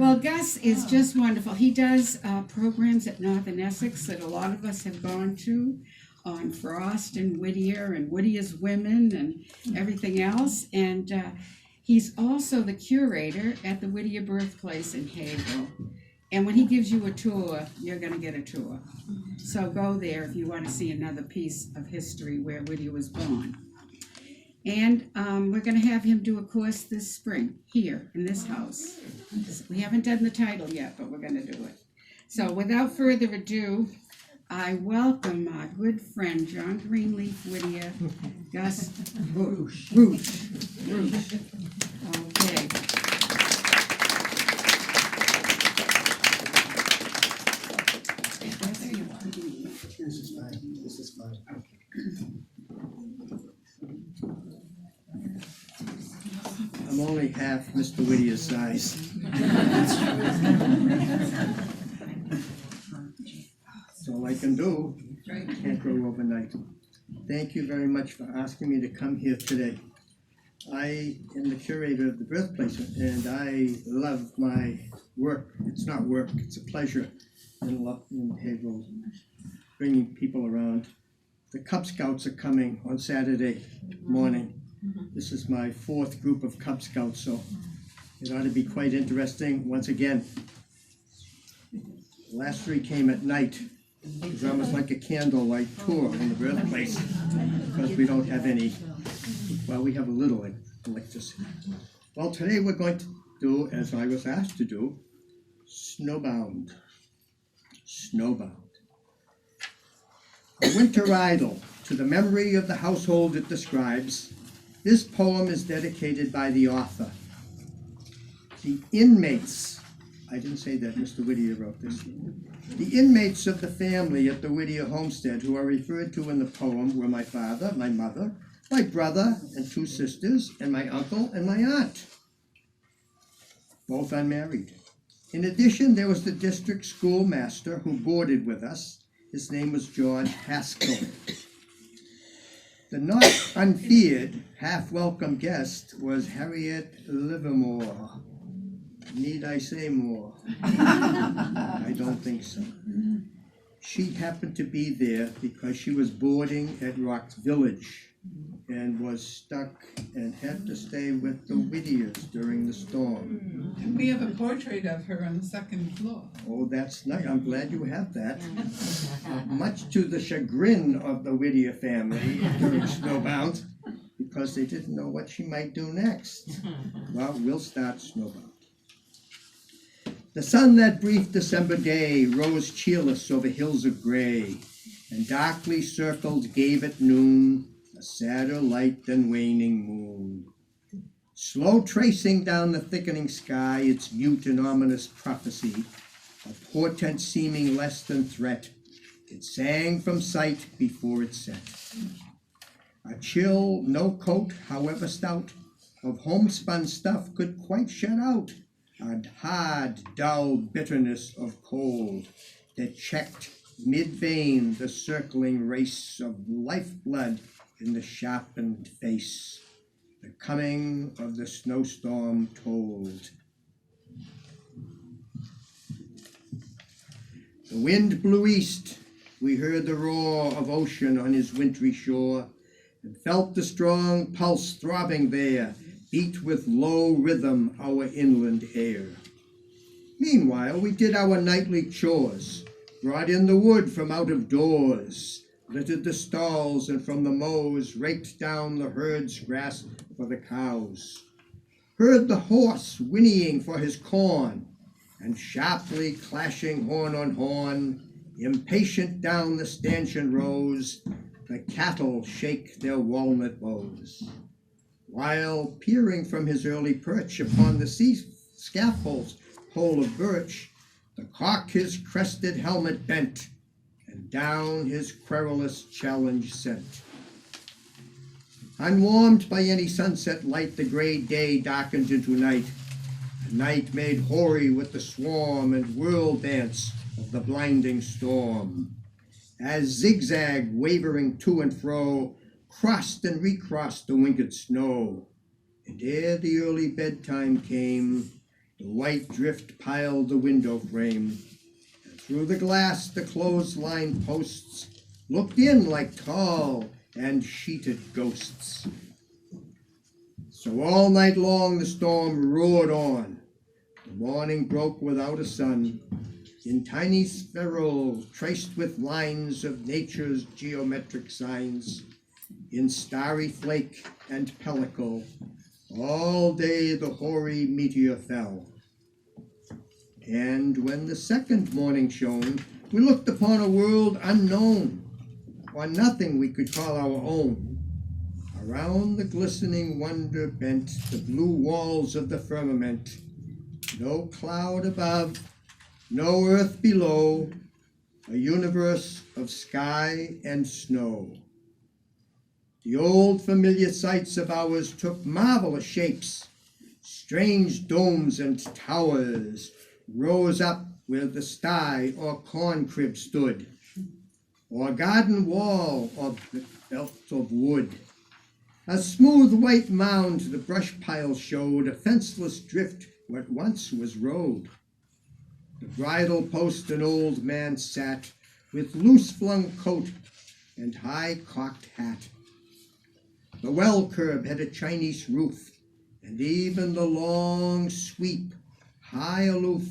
Well, Gus is just wonderful. He does programs at Northern Essex that a lot of us have gone to on Frost and Whittier and Whittier's Women and everything else. And he's also the curator at the Whittier Birthplace in Haverhill. And when he gives you a tour, you're going to get a tour. So go there if you want to see another piece of history where Whittier was born. And we're going to have him do a course this spring here in this house. We haven't done the title yet, but we're going to do it. So without further ado, I welcome our good friend John Greenleaf Whittier, Gus Reusch. Okay. This is fine. I'm only half Mr. Whittier's size. That's all I can do. Can't grow overnight. Thank you very much for asking me to come here today. I am the curator of the birthplace, and I love my work. It's not work, it's a pleasure in Haverhill, bringing people around. The Cub Scouts are coming on Saturday morning. This is my 4th group of Cub Scouts, so it ought to be quite interesting. Once again, the last 3 came at night. It was almost like a candlelight tour in the birthplace because we don't have any, well, we have a little electricity. Well, today we're going to do, as I was asked to do, Snowbound. Snowbound. A winter idyll to the memory of the household it describes. This poem is dedicated by the author. The inmates, I didn't say that, Mr. Whittier wrote this. The inmates of the family at the Whittier homestead who are referred to in the poem were my father, my mother, my brother and 2 sisters, and my uncle and my aunt, both unmarried. In addition, there was the district schoolmaster who boarded with us. His name was John Haskell. The not unfeared, half-welcome guest was Harriet Livermore. Need I say more? I don't think so. She happened to be there because she was boarding at Rock's Village and was stuck and had to stay with the Whittiers during the storm. And we have a portrait of her on the 2nd floor. Oh, that's nice. I'm glad you have that. Much to the chagrin of the Whittier family during Snowbound, because they didn't know what she might do next. Well, we'll start Snowbound. The sun that brief December day rose cheerless over hills of gray, and darkly circled gave at noon a sadder light than waning moon. Slow tracing down the thickening sky its mute and ominous prophecy, a portent seeming less than threat, it sang from sight before it set. A chill, no coat, however stout, of homespun stuff could quite shut out a hard, dull bitterness of cold that checked mid-vein the circling race of lifeblood in the sharpened face. The coming of the snowstorm told. The wind blew east. We heard the roar of ocean on his wintry shore, and felt the strong pulse throbbing there, beat with low rhythm our inland air. Meanwhile, we did our nightly chores, brought in the wood from out of doors, littered the stalls, and from the mows raked down the herd's grass for the cows. Heard the horse whinnying for his corn, and sharply clashing horn on horn, impatient down the stanchion rows, the cattle shake their walnut bows. While peering from his early perch upon the sea scaffold's pole of birch, the cock his crested helmet bent, and down his querulous challenge sent. Unwarmed by any sunset light, the gray day darkened into night, a night made hoary with the swarm and whirl dance of the blinding storm. As zigzag, wavering to and fro, crossed and recrossed the winged snow, and ere the early bedtime came, The white drift piled the window frame, and through the glass the clothesline posts looked in like tall and sheeted ghosts. So all night long the storm roared on. The morning broke without a sun, in tiny spherules traced with lines of nature's geometric signs, in starry flake and pellicle, all day the hoary meteor fell. And when the second morning shone, we looked upon a world unknown, on nothing we could call our own. Around the glistening wonder bent the blue walls of the firmament, no cloud above, no earth below, a universe of sky and snow. The old familiar sights of ours took marvelous shapes. Strange domes and towers rose up where the sty or corn crib stood, or garden wall or belt of wood. A smooth white mound the brush pile showed, a fenceless drift what once was road. The bridle post an old man sat, with loose flung coat and high cocked hat. The well curb had a Chinese roof, and even the long sweep, high aloof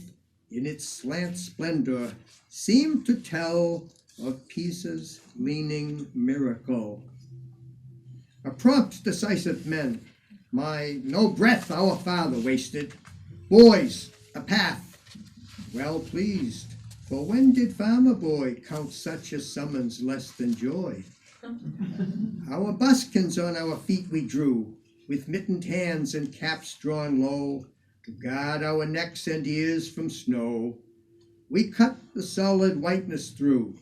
in its slant splendor, seemed to tell of Pisa's leaning miracle. A prompt, decisive men, my no breath our father wasted. Boys, a path, well pleased, for when did farmer boy count such a summons less than joy? Our buskins on our feet we drew, with mittened hands and caps drawn low, to guard our necks and ears from snow. We cut the solid whiteness through,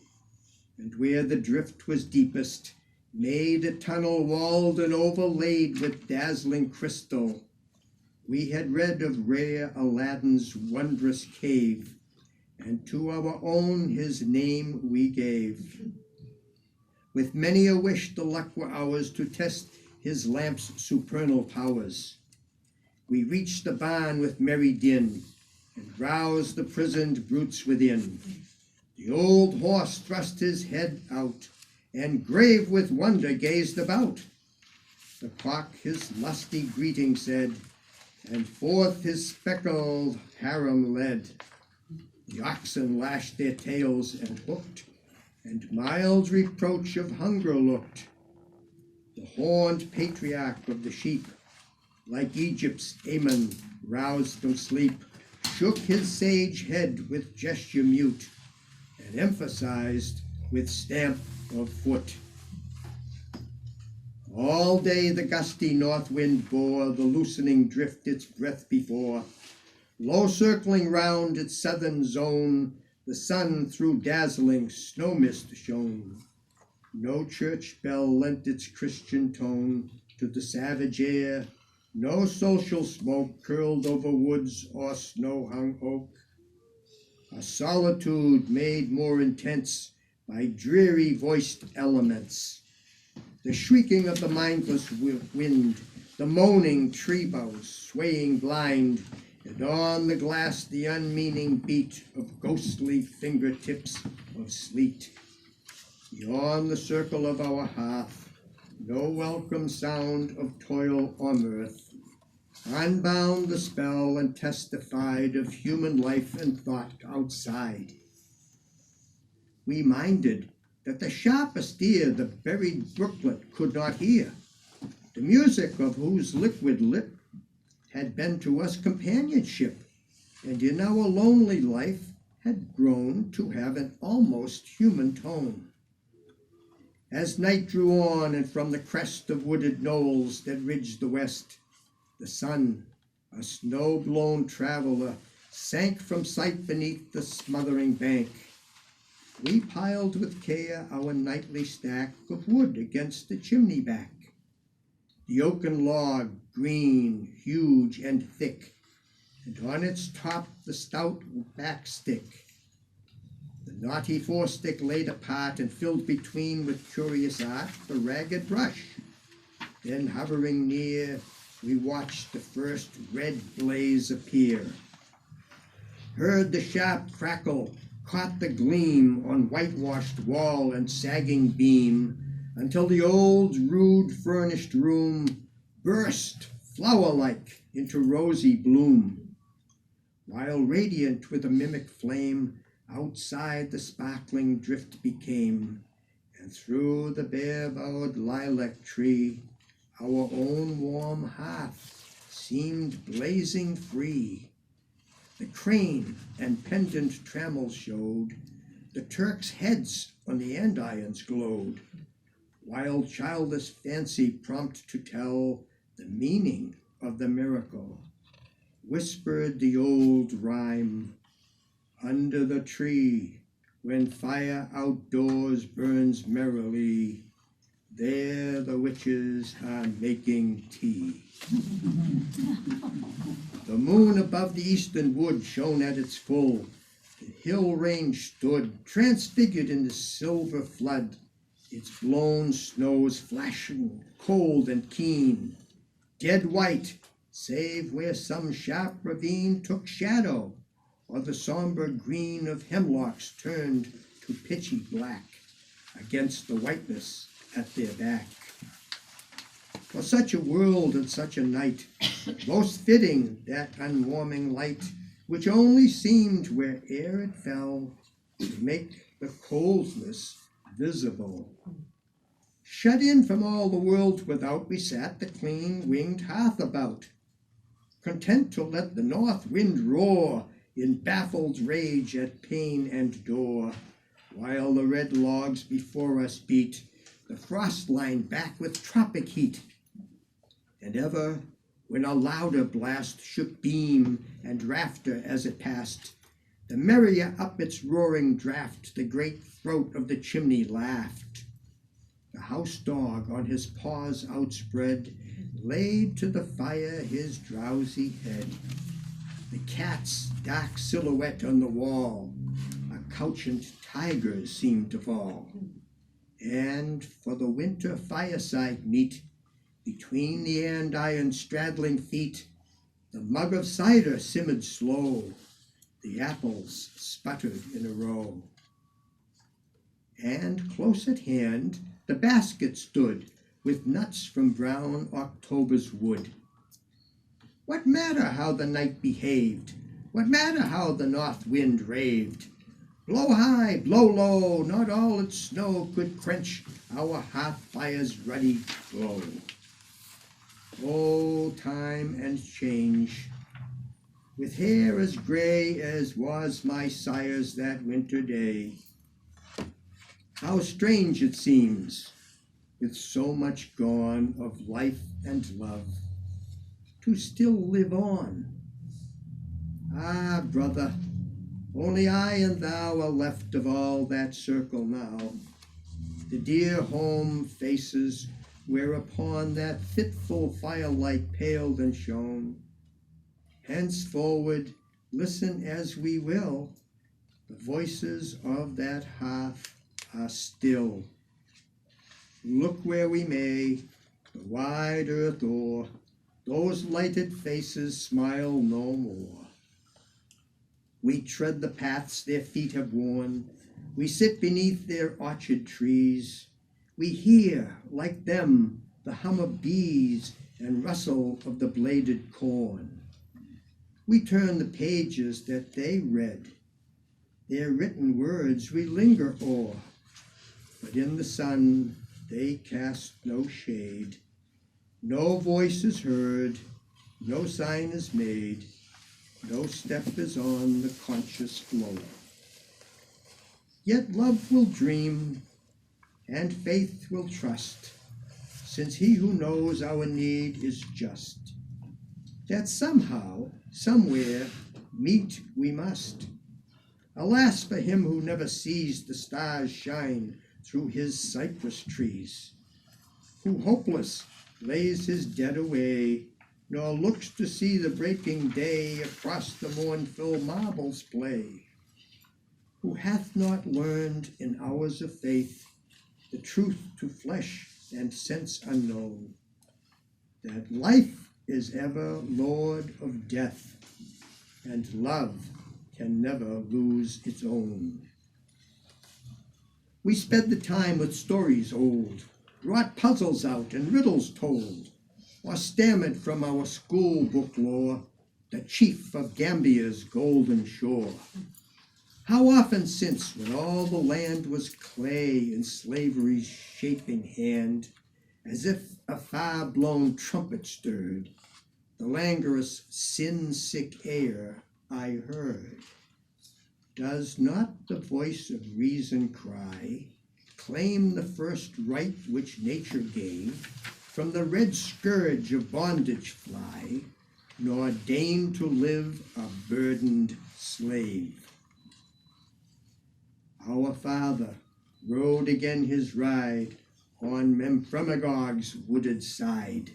and where the drift was deepest, made a tunnel walled and overlaid with dazzling crystal. We had read of rare Aladdin's wondrous cave, and to our own his name we gave. With many a wish the luck were ours to test his lamp's supernal powers. We reached the barn with merry din, and roused the prisoned brutes within. The old horse thrust his head out, and grave with wonder gazed about. The cock his lusty greeting said, and forth his speckled harem led. The oxen lashed their tails and hooked, and mild reproach of hunger looked. The horned patriarch of the sheep, like Egypt's Ammon, roused from sleep, shook his sage head with gesture mute, and emphasized with stamp of foot. All day the gusty north wind bore the loosening drift its breath before. Low circling round its southern zone, the sun through dazzling snow mist shone. No church bell lent its Christian tone to the savage air, no social smoke curled over woods or snow-hung oak. A solitude made more intense by dreary-voiced elements. The shrieking of the mindless wind, the moaning tree boughs swaying blind, and on the glass the unmeaning beat of ghostly fingertips of sleet. Beyond the circle of our hearth, no welcome sound of toil or mirth, unbound the spell and testified of human life and thought outside. We minded that the sharpest ear the buried brooklet could not hear, the music of whose liquid lip had been to us companionship, and in our lonely life had grown to have an almost human tone. As night drew on, and from the crest of wooded knolls that ridged the west, the sun, a snow-blown traveler, sank from sight beneath the smothering bank. We piled with care our nightly stack of wood against the chimney back. The oaken log, green, huge, and thick, and on its top the stout back stick. The knotty forestick laid apart and filled between with curious art the ragged brush. Then hovering near, we watched the first red blaze appear. heard the sharp crackle, caught the gleam on whitewashed wall and sagging beam, until the old rude furnished room burst flower-like into rosy bloom, while radiant with a mimic flame outside the sparkling drift became, and through the bare-boughed lilac tree our own warm hearth seemed blazing free. The crane and pendant trammels showed, the Turks' heads on the andirons glowed, while childish fancy prompt to tell the meaning of the miracle whispered the old rhyme, under the tree when fire outdoors burns merrily, there the witches are making tea. The moon above the eastern wood shone at its full. The hill range stood transfigured in the silver flood, its blown snows flashing cold and keen, dead white, save where some sharp ravine took shadow, or the somber green of hemlocks turned to pitchy black against the whiteness at their back. For such a world and such a night, most fitting that unwarming light, which only seemed where'er it fell to make the coldness visible. Shut in from all the world without, we sat the clean winged hearth about, content to let the north wind roar in baffled rage at pane and door, while the red logs before us beat the frost line back with tropic heat. And ever, when a louder blast shook beam and rafter as it passed, the merrier up its roaring draught the great throat of the chimney laughed. The house dog on his paws outspread laid to the fire his drowsy head. The cat's dark silhouette on the wall, a couchant tiger seemed to fall. And for the winter fireside meet, between the andiron straddling feet, the mug of cider simmered slow, the apples sputtered in a row. And close at hand the basket stood, with nuts from brown October's wood. What matter how the night behaved? What matter how the north wind raved? Blow high, blow low, not all its snow could quench our hearth fire's ruddy glow. Oh, time and change, with hair as gray as was my sire's that winter day. How strange it seems, with so much gone of life and love, to still live on. Ah, brother, only I and thou are left of all that circle now, the dear home faces whereupon that fitful firelight paled and shone. Henceforward, listen as we will, the voices of that hearth are still. Look where we may, the wide earth o'er, those lighted faces smile no more. We tread the paths their feet have worn, we sit beneath their orchard trees, we hear, like them, the hum of bees and rustle of the bladed corn. We turn the pages that they read, their written words we linger o'er, but in the sun they cast no shade, no voice is heard, no sign is made, no step is on the conscious flow. Yet love will dream, and faith will trust, since he who knows our need is just, that somehow, somewhere, meet we must. Alas for him who never sees the stars shine through his cypress trees, who hopeless lays his dead away, nor looks to see the breaking day across the mournful marbles play, who hath not learned in hours of faith the truth to flesh and sense unknown, that life is ever lord of death, and love can never lose its own. We sped the time with stories old, brought puzzles out and riddles told, or stammered from our school book lore the chief of Gambia's golden shore. How often since, when all the land was clay in slavery's shaping hand, as if a far-blown trumpet stirred the languorous, sin-sick air I heard. Does not the voice of reason cry, claim the first right which nature gave, from the red scourge of bondage fly, nor deign to live a burdened slave? Our father rode again his ride on Memphremagog's wooded side,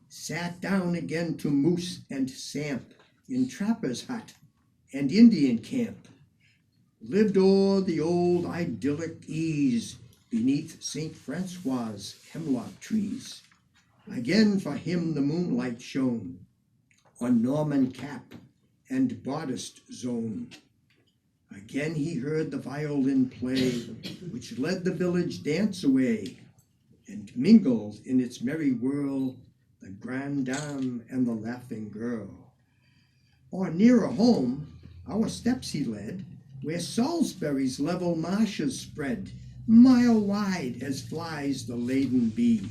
sat down again to moose and samp in trapper's hut and Indian camp, lived o'er the old idyllic ease beneath St. Francois' hemlock trees. Again for him the moonlight shone on Norman cap and bodiced zone. Again he heard the violin play, which led the village dance away, and mingled in its merry whirl the grande dame and the laughing girl. Or nearer home, our steps he led, where Salisbury's level marshes spread, mile wide as flies the laden bee,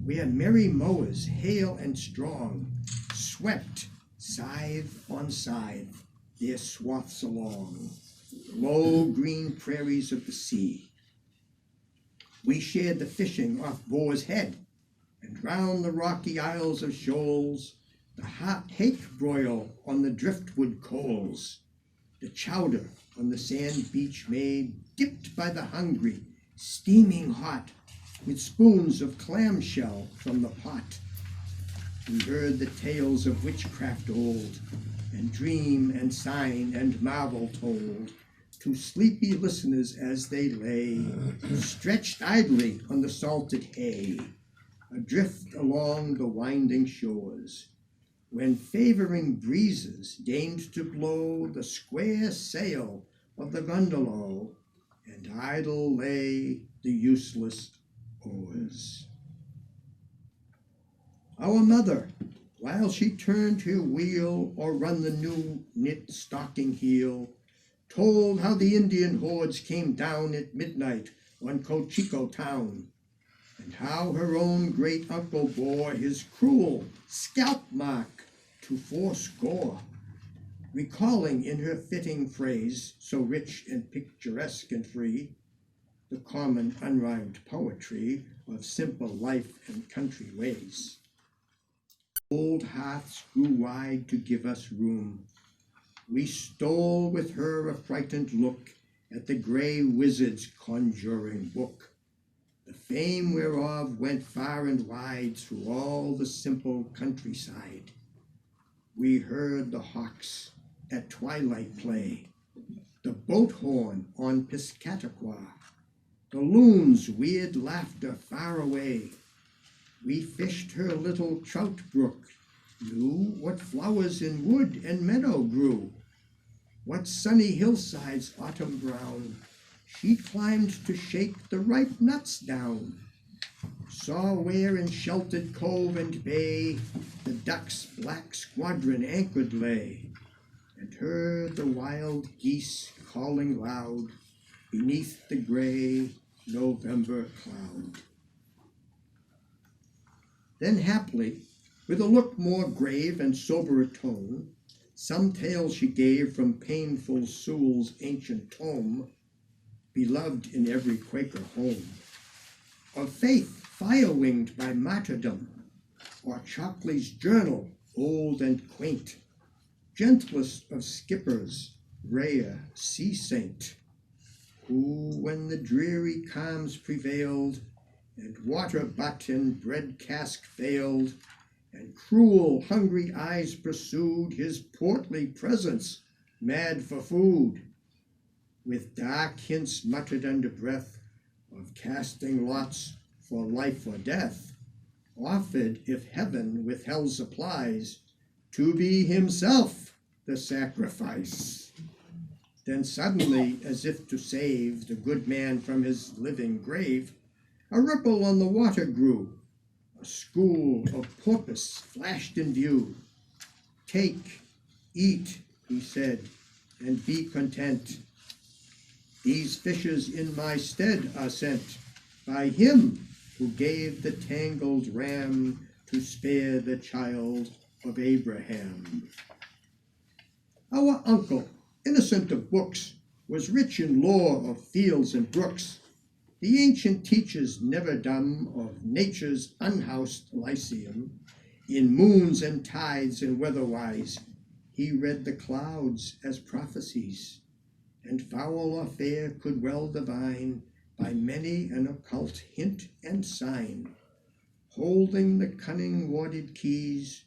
where merry mowers, hale and strong, swept scythe on scythe their swaths along, low green prairies of the sea. We shared the fishing off Boar's Head, and round the rocky isles of shoals, the hot hake broil on the driftwood coals, the chowder on the sand beach made, dipped by the hungry, steaming hot, with spoons of clamshell from the pot. We heard the tales of witchcraft old, and dream and sign and marvel told to sleepy listeners as they lay, stretched idly on the salted hay, adrift along the winding shores, when favoring breezes deigned to blow the square sail of the gondola, and idle lay the useless oars. Our mother, while she turned her wheel or run the new knit stocking heel, told how the Indian hordes came down at midnight on Cochico town, and how her own great uncle bore his cruel scalp mark to fourscore, recalling in her fitting phrase, so rich and picturesque and free, the common unrhymed poetry of simple life and country ways. Old hearths grew wide to give us room. We stole with her a frightened look at the gray wizard's conjuring book, the fame whereof went far and wide through all the simple countryside. We heard the hawks at twilight play, the boat horn on Piscataqua, the loon's weird laughter far away. We fished her little trout brook, knew what flowers in wood and meadow grew, what sunny hillsides autumn brown she climbed to shake the ripe nuts down, saw where in sheltered cove and bay the duck's black squadron anchored lay, and heard the wild geese calling loud beneath the gray November cloud. Then haply, with a look more grave and sober a tone, some tale she gave from painful Sewell's ancient tome, beloved in every Quaker home, of faith fire-winged by martyrdom, or Chalkley's journal, old and quaint, gentlest of skippers, rare sea saint, who, when the dreary calms prevailed, and water butt and bread cask failed, and cruel hungry eyes pursued his portly presence, mad for food, with dark hints muttered under breath of casting lots for life or death, offered, if heaven with hell supplies, to be himself the sacrifice. Then suddenly, as if to save the good man from his living grave, a ripple on the water grew. A school of porpoise flashed in view. Take, eat, he said, and be content. These fishes in my stead are sent by him who gave the tangled ram to spare the child of Abraham. Our uncle, innocent of books, was rich in lore of fields and brooks. The ancient teachers, never dumb, of nature's unhoused lyceum, in moons and tides and weatherwise, he read the clouds as prophecies, and foul or fair could well divine by many an occult hint and sign, holding the cunning warded keys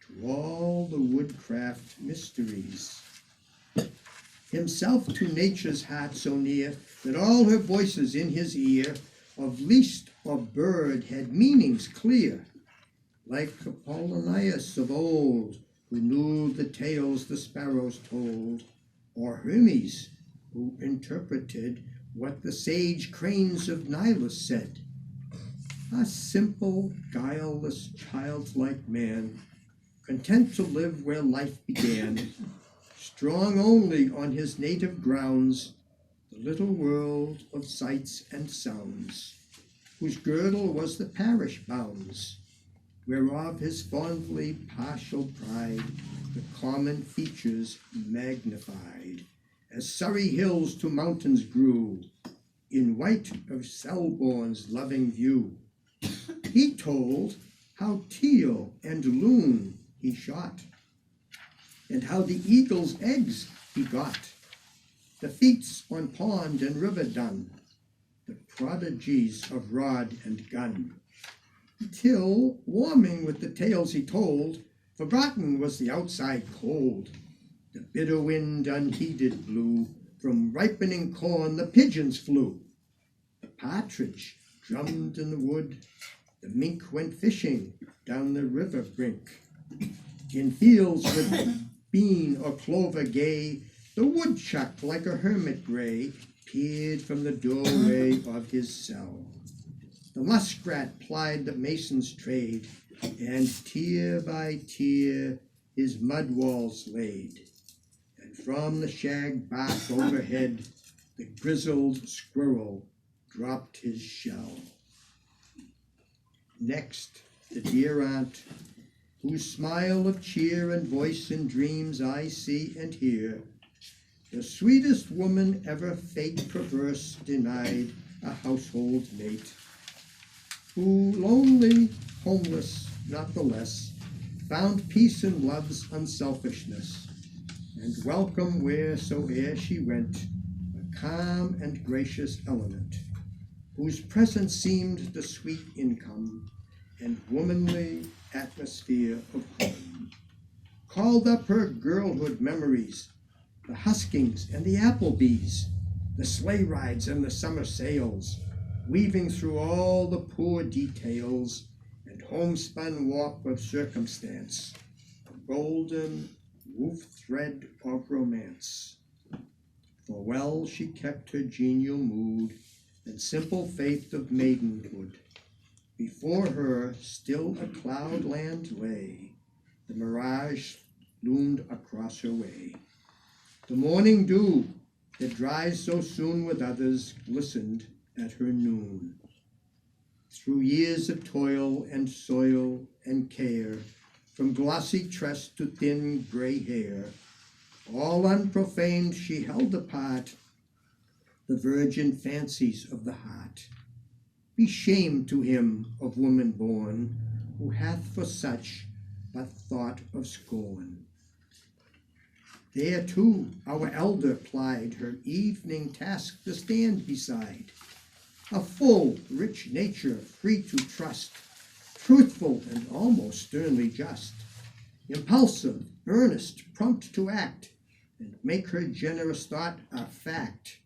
to all the woodcraft mysteries. Himself to nature's heart so near that all her voices in his ear of least of bird had meanings clear, like Apollonius of old, who knew the tales the sparrows told, or Hermes, who interpreted what the sage cranes of Nilus said. A simple, guileless, childlike man, content to live where life began, strong only on his native grounds, the little world of sights and sounds, whose girdle was the parish bounds, whereof his fondly partial pride the common features magnified, as Surrey hills to mountains grew, in white of Selborne's loving view. He told how teal and loon he shot, and how the eagle's eggs he got, the feats on pond and river done, the prodigies of rod and gun, till, warming with the tales he told, forgotten was the outside cold. The bitter wind unheeded blew, from ripening corn the pigeons flew, the partridge drummed in the wood, the mink went fishing down the river brink. In fields with bean or clover gay, the woodchuck like a hermit gray peered from the doorway of his cell. The muskrat plied the mason's trade, and tier by tier his mud walls laid. And from the shag bark overhead, the grizzled squirrel dropped his shell. Next, the dear aunt, whose smile of cheer and voice in dreams I see and hear, the sweetest woman ever fate perverse denied a household mate, who, lonely, homeless, not the less, found peace in love's unselfishness, and welcome wheresoe'er she went, a calm and gracious element, whose presence seemed the sweet income and womanly atmosphere of home, called up her girlhood memories, the huskings and the applebees, the sleigh rides and the summer sails, weaving through all the poor details and homespun warp of circumstance, a golden woof thread of romance. For well she kept her genial mood and simple faith of maidenhood. Before her still a cloudland lay, the mirage loomed across her way. The morning dew, that dries so soon with others, glistened at her noon. Through years of toil and soil and care, from glossy tress to thin gray hair, all unprofaned she held apart the virgin fancies of the heart. Be shame to him of woman born, who hath for such but thought of scorn. There too our elder plied her evening task to stand beside, a full, rich nature free to trust, truthful and almost sternly just, impulsive, earnest, prompt to act, and make her generous thought a fact,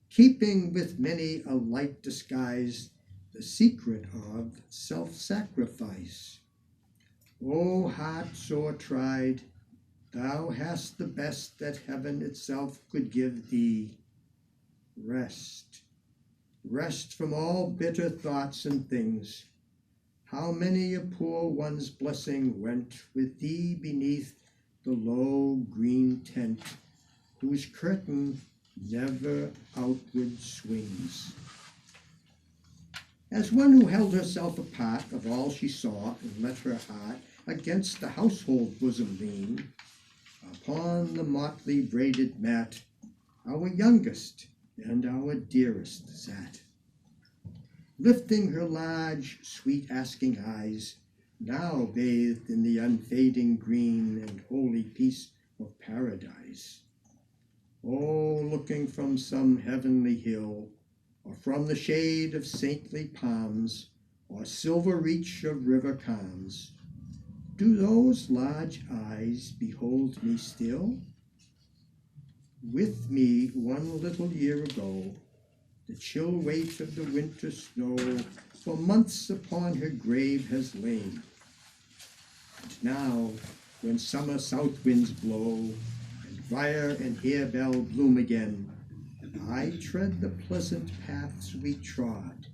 keeping with many a light disguise the secret of self-sacrifice. O heart sore tried, Thou hast the best that heaven itself could give thee, rest. Rest from all bitter thoughts and things. How many a poor one's blessing went with thee beneath the low green tent, whose curtain never outward swings. As one who held herself apart of all she saw and let her heart against the household bosom lean, upon the motley braided mat our youngest and our dearest sat, lifting her large, sweet asking eyes, now bathed in the unfading green and holy peace of paradise. Oh, looking from some heavenly hill, or from the shade of saintly palms, or silver reach of river calms, do those large eyes behold me still? With me 1 little year ago, the chill weight of the winter snow for months upon her grave has lain. And now, when summer south winds blow, and briar and harebell bloom again, I tread the pleasant paths we trod.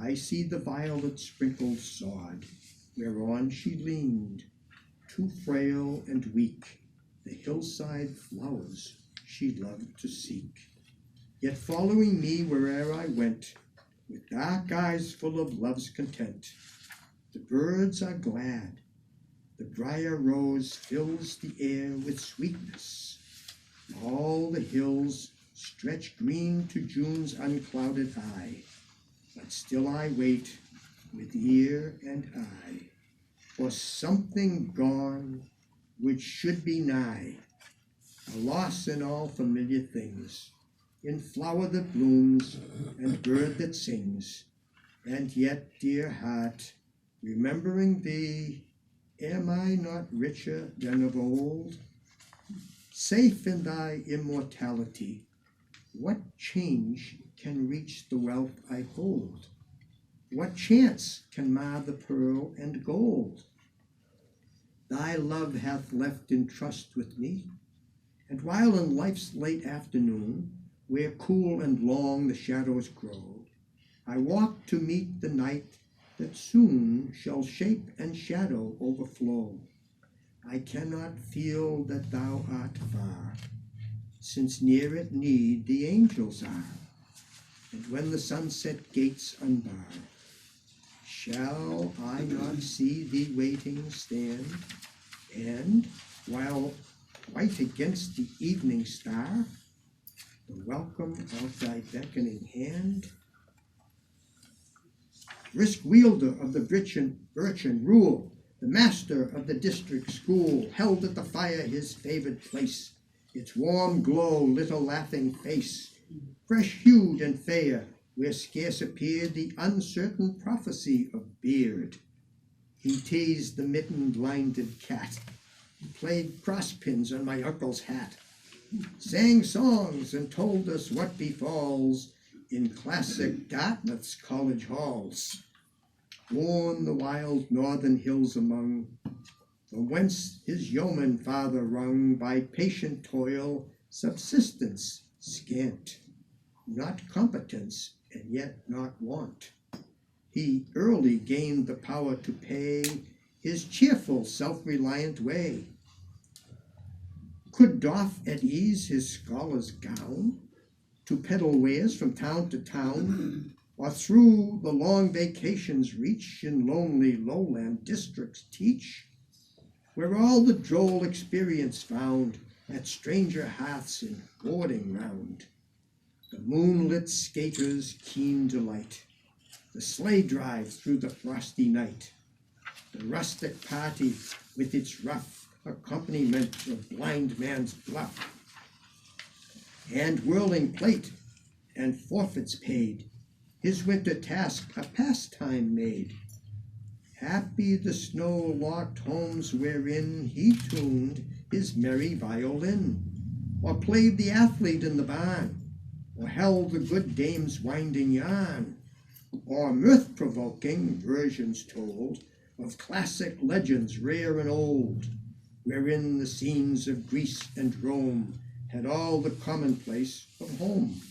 I see the violet-sprinkled sod, whereon she leaned, too frail and weak, the hillside flowers she loved to seek. Yet following me where'er I went, with dark eyes full of love's content. The birds are glad, the briar rose fills the air with sweetness. All the hills stretch green to June's unclouded eye, but still I wait with ear and eye for something gone which should be nigh, a loss in all familiar things, in flower that blooms and bird that sings. And yet, dear heart, remembering thee, am I not richer than of old? Safe in thy immortality, what change can reach the wealth I hold? What chance can mar the pearl and gold thy love hath left in trust with me? And while in life's late afternoon, where cool and long the shadows grow, I walk to meet the night that soon shall shape and shadow overflow, I cannot feel that thou art far, since near at need the angels are. And when the sunset gates unbar, shall I not see thee waiting stand? And while white against the evening star, the welcome of thy beckoning hand? Brisk wielder of the birchen rule, the master of the district school, held at the fire his favored place, its warm glow lit a laughing face, fresh-hued and fair, where scarce appeared the uncertain prophecy of beard. He teased the mitten-blinded cat, he played crosspins on my uncle's hat, sang songs and told us what befalls in classic Dartmouth's college halls, born the wild northern hills among, from whence his yeoman father wrung by patient toil subsistence scant, not competence and yet not want. He early gained the power to pay his cheerful, self-reliant way, could doff at ease his scholar's gown, to peddle wares from town to town, or through the long vacations reach in lonely lowland districts teach, where all the droll experience found at stranger hearths in boarding round, the moonlit skater's keen delight, the sleigh drive through the frosty night, the rustic party with its rough accompaniment of blind man's bluff, and whirling plate and forfeits paid, his winter task a pastime made. Happy the snow-locked homes wherein he tuned his merry violin, or played the athlete in the barn, or held the good dame's winding yarn, or mirth-provoking versions told of classic legends rare and old, wherein the scenes of Greece and Rome had all the commonplace of home,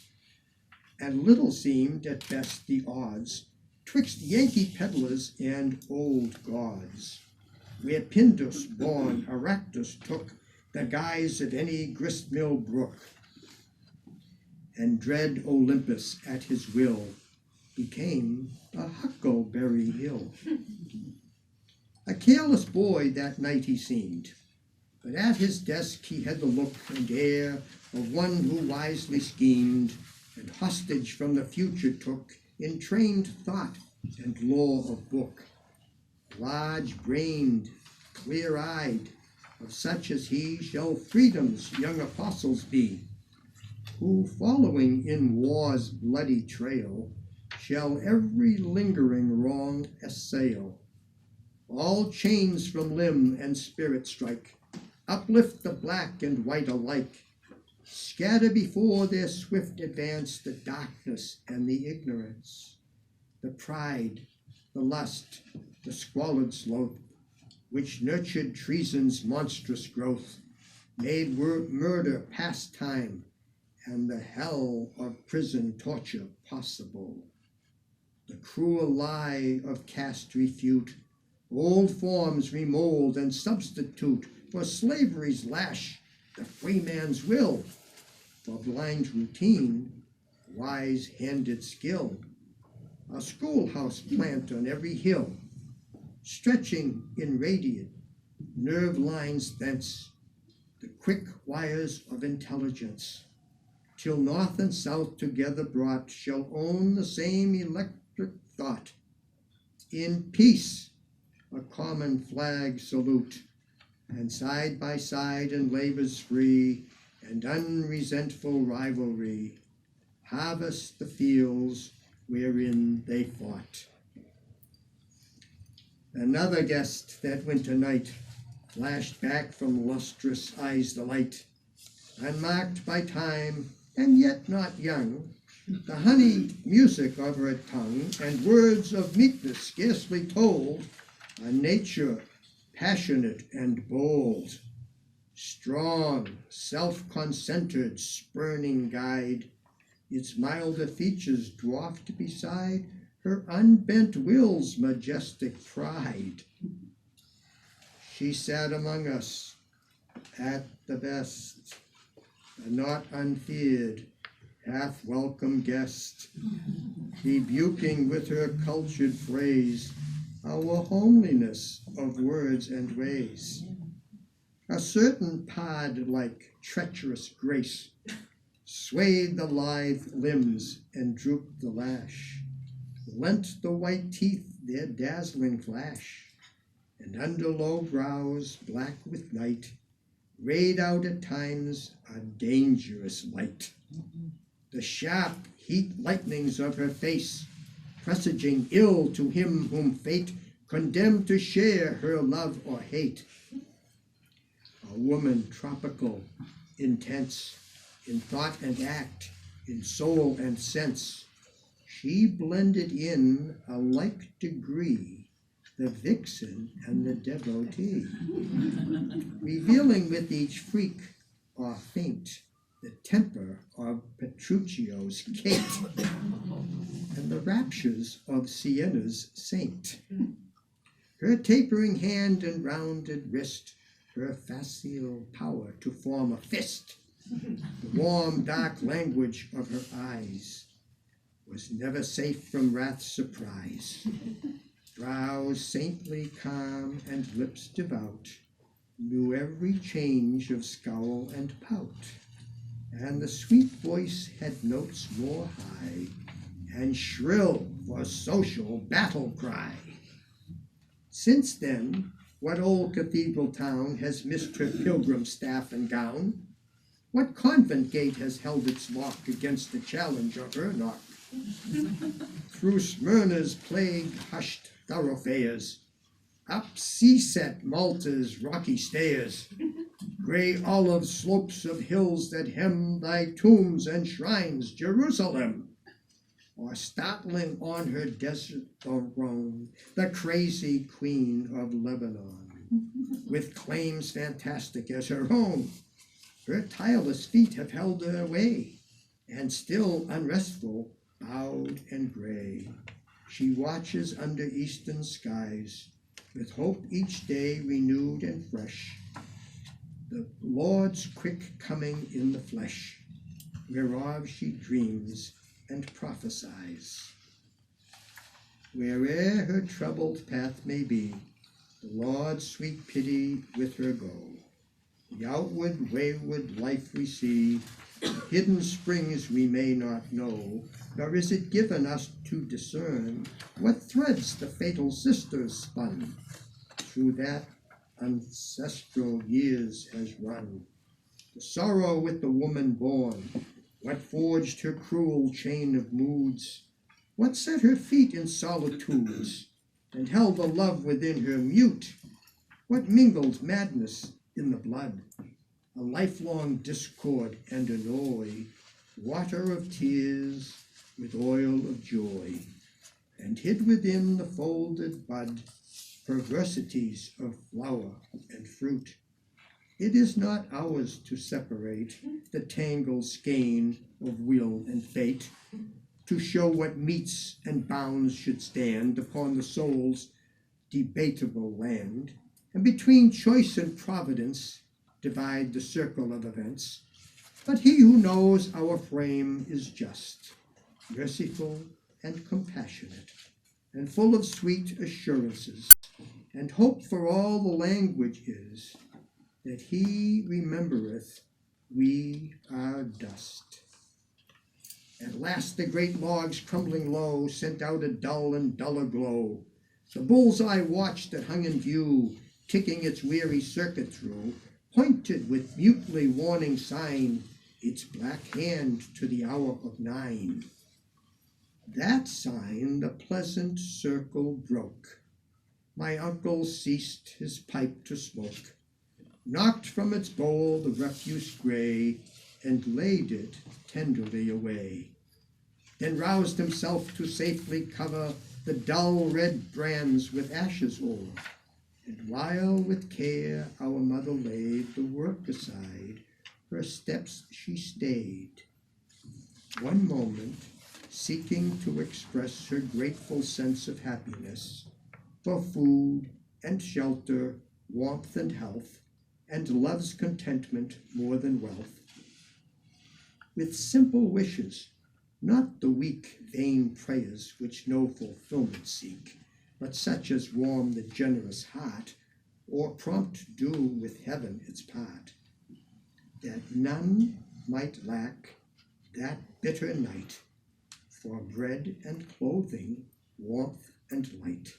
and little seemed at best the odds twixt Yankee peddlers and old gods, where Pindus born Aractus took the guise of any gristmill brook, and dread Olympus at his will became a huckleberry hill. A careless boy that night he seemed, but at his desk he had the look and air of one who wisely schemed, and hostage from the future took in trained thought and lore of book. Large-brained, clear-eyed, of such as he shall freedom's young apostles be, who, following in war's bloody trail, shall every lingering wrong assail. All chains from limb and spirit strike, uplift the black and white alike, scatter before their swift advance the darkness and the ignorance, the pride, the lust, the squalid sloth, which nurtured treason's monstrous growth, made murder pastime, and the hell of prison torture possible. The cruel lie of caste refute, old forms remold and substitute for slavery's lash, the free man's will, for blind routine, wise-handed skill. A schoolhouse plant on every hill, stretching in radiant nerve lines thence, the quick wires of intelligence, till north and south together brought shall own the same electric thought. In peace, a common flag salute, and side by side in labors free and unresentful rivalry, harvest the fields wherein they fought. Another guest that winter night flashed back from lustrous eyes the light, unmarked by time and yet not young, the honeyed music of her tongue and words of meekness scarcely told a nature passionate and bold, strong, self-concentred, spurning guide, its milder features dwarfed beside her unbent will's majestic pride. She sat among us at the best, a not unfeared, half-welcome guest, rebuking with her cultured phrase our homeliness of words and ways. A certain pod-like treacherous grace swayed the lithe limbs and drooped the lash, lent the white teeth their dazzling flash, and under low brows black with night rayed out at times a dangerous light. The sharp heat lightnings of her face presaging ill to him whom fate condemned to share her love or hate. A woman tropical, intense, in thought and act, in soul and sense, she blended in a like degree the vixen and the devotee, revealing with each freak or feint the temper of Petruchio's Kate and the raptures of Siena's saint. Her tapering hand and rounded wrist, her facile power to form a fist, the warm dark language of her eyes was never safe from wrath's surprise. Brows saintly calm and lips devout knew every change of scowl and pout, and the sweet voice had notes more high and shrill for social battle cry. Since then, what old cathedral town has missed her pilgrim staff and gown? What convent gate has held its lock against the challenge of her knock? Through Smyrna's plague-hushed thoroughfares, up sea-set Malta's rocky stairs, gray olive slopes of hills that hem thy tombs and shrines, Jerusalem, or startling on her desert throne, the crazy queen of Lebanon. with claims fantastic as her own. Her tireless feet have held her way, and still unrestful, bowed and gray, she watches under eastern skies, with hope each day renewed and fresh, the Lord's quick coming in the flesh, whereof she dreams and prophesies. Where'er her troubled path may be, the Lord's sweet pity with her go. The outward wayward life we see, hidden springs we may not know, nor is it given us to discern what threads the fatal sisters spun through that ancestral years has run. The sorrow with the woman born, what forged her cruel chain of moods, what set her feet in solitudes, and held the love within her mute, what mingled madness in the blood, a lifelong discord and annoy, water of tears with oil of joy, and hid within the folded bud perversities of flower and fruit. It is not ours to separate the tangled skein of will and fate, to show what metes and bounds should stand upon the soul's debatable land, and between choice and providence divide the circle of events. But he who knows our frame is just, merciful and compassionate, and full of sweet assurances, and hope for all the language is, that he remembereth we are dust. At last the great logs crumbling low sent out a dull and duller glow. The bull's-eye watch that hung in view, ticking its weary circuit through, pointed with mutely warning sign its black hand to the hour of 9. That sign the pleasant circle broke. My uncle ceased his pipe to smoke, knocked from its bowl the refuse gray, and laid it tenderly away, then roused himself to safely cover the dull red brands with ashes o'er, and while with care our mother laid the work aside, her steps she stayed, one moment seeking to express her grateful sense of happiness for food and shelter, warmth and health, and love's contentment more than wealth. With simple wishes, not the weak, vain prayers which no fulfillment seek, but such as warm the generous heart, or prompt do with heaven its part, that none might lack that bitter night for bread and clothing, warmth and light.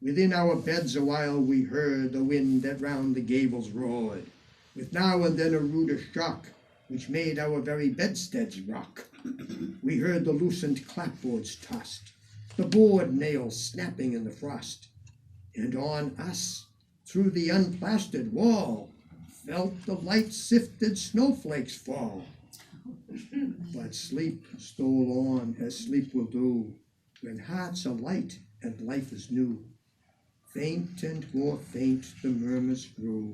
Within our beds awhile we heard the wind that round the gables roared, with now and then a ruder shock, which made our very bedsteads rock. We heard the loosened clapboards tossed, the board nails snapping in the frost, and on us, through the unplastered wall, felt the light sifted snowflakes fall. But sleep stole on as sleep will do, when hearts are light and life is new. Faint and more faint the murmurs grew,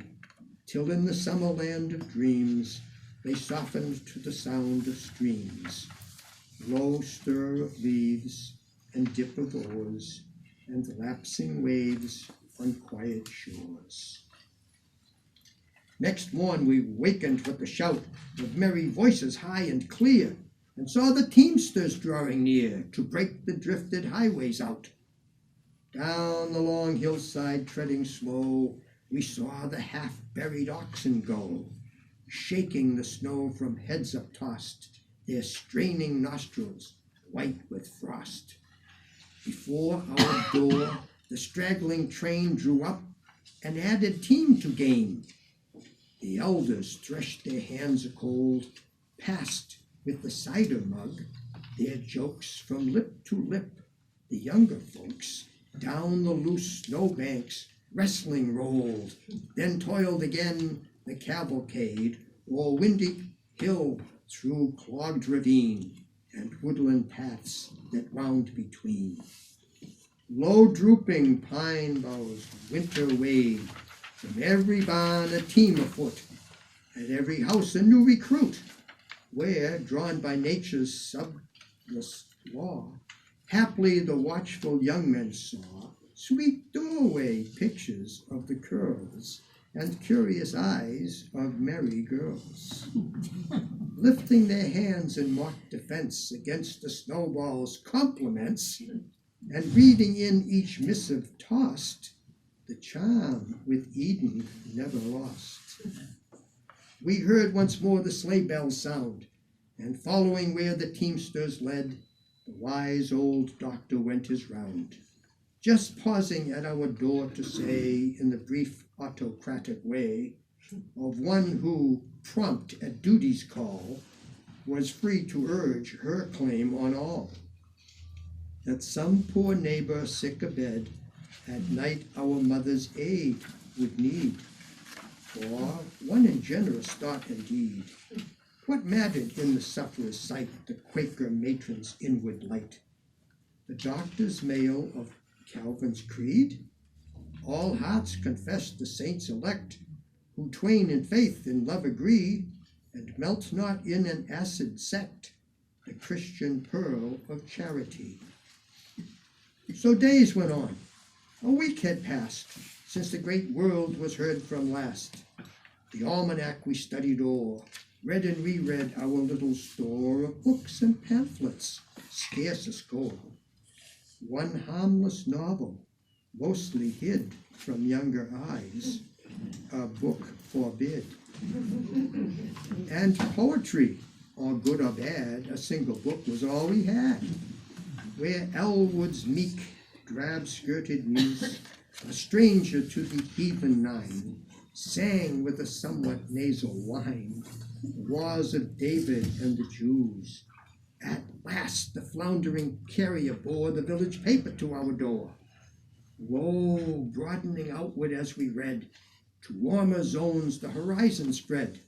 till in the summer land of dreams they softened to the sound of streams, low stir of leaves and dip of oars, and lapsing waves on quiet shores. Next morn we wakened with the shout of merry voices high and clear, and saw the teamsters drawing near to break the drifted highways out. Down the long hillside treading slow, we saw the half-buried oxen go, shaking the snow from heads up-tossed, their straining nostrils white with frost. Before our door the straggling train drew up, an added team to gain. The elders threshed their hands a-cold, passed with the cider mug, their jokes from lip to lip. The younger folks down the loose snowbanks wrestling rolled, then toiled again the cavalcade o'er windy hill, through clogged ravine, and woodland paths that wound between. Low drooping pine boughs winter wave, from every barn a team afoot, at every house a new recruit, where, drawn by nature's subless law, haply the watchful young men saw sweet doorway pictures of the curls and curious eyes of merry girls, lifting their hands in mock defense against the snowball's compliments, and reading in each missive tossed the charm with Eden never lost. We heard once more the sleigh bells sound, and following where the teamsters led, the wise old doctor went his round, just pausing at our door to say, in the brief autocratic way of one who, prompt at duty's call, was free to urge her claim on all, that some poor neighbor sick abed at night our mother's aid would need. For one in generous thought indeed, what mattered in the sufferer's sight the Quaker matron's inward light? The doctor's mail of Calvin's creed? All hearts confess the saints elect, who twain in faith and love agree, and melt not in an acid sect, the Christian pearl of charity. So days went on. A week had passed since the great world was heard from last. The almanac we studied o'er, read and reread our little store of books and pamphlets, scarce a score. One harmless novel, mostly hid from younger eyes, a book forbid. And poetry, or good or bad, a single book was all we had, where Elwood's meek, drab-skirted muse, a stranger to the heathen nine, sang with a somewhat nasal whine the wars of David and the Jews. At last the floundering carrier bore the village paper to our door. Lo, broadening outward as we read, to warmer zones the horizon spread.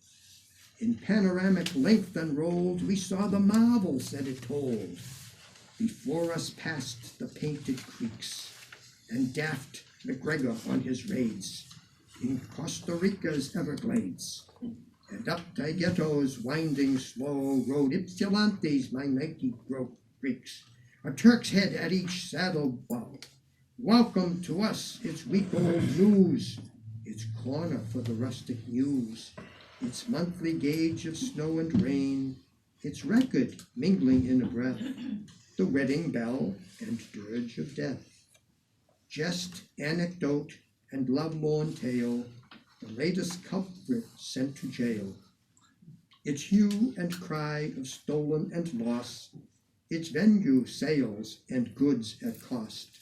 In panoramic length unrolled, we saw the marvels that it told. Before us passed the painted creeks, and daft McGregor on his raids in Costa Rica's Everglades, and up Taygeto's winding slow rode Ypsilanti's mighty creeks, a Turk's head at each saddle bow. Welcome to us, its week-old news, its corner for the rustic muse, its monthly gauge of snow and rain, its record mingling in a breath, the wedding bell and dirge of death. Jest, anecdote, and love-lorn tale, the latest culprit sent to jail. Its hue and cry of stolen and loss, its venue sales and goods at cost.